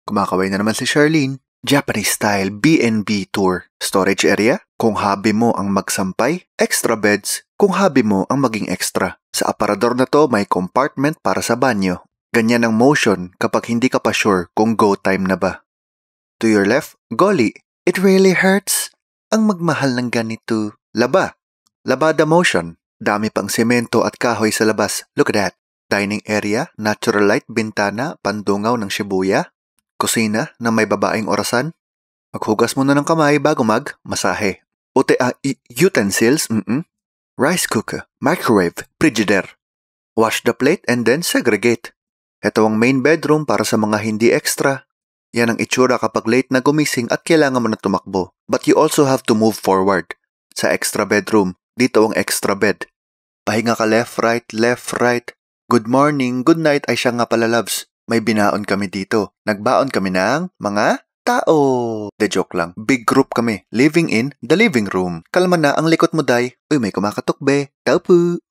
Kumakaway na naman si Charlene. Japanese-style B&B tour. Storage area, kung hobby mo ang magsampay. Extra beds, kung hobby mo ang maging extra. Sa aparador na to, may compartment para sa banyo. Ganyan ang motion kapag hindi ka pa sure kung go time na ba. To your left, golly, it really hurts. Ang magmahal ng ganito. Laba. Labada motion. Dami pang semento at kahoy sa labas. Look at that. Dining area, natural light, bintana, pandungaw ng Shibuya. Kusina na may babaeng orasan. Maghugas muna ng kamay bago masahe. Utensils, rice cooker, microwave, frigidaire. Wash the plate and then segregate. Ito ang main bedroom para sa mga hindi extra. Yan ang itsura kapag late na gumising at kailangan mo na tumakbo. But you also have to move forward. Sa extra bedroom, dito ang extra bed. Pahinga ka left, right. Good morning, good night ay siya nga pala, loves. May binaon kami dito. Nagbaon kami ng mga tao. De joke lang. Big group kami. Living in the living room. Kalma na ang likot mo, day. Uy, may kumakatok, be. Tao po.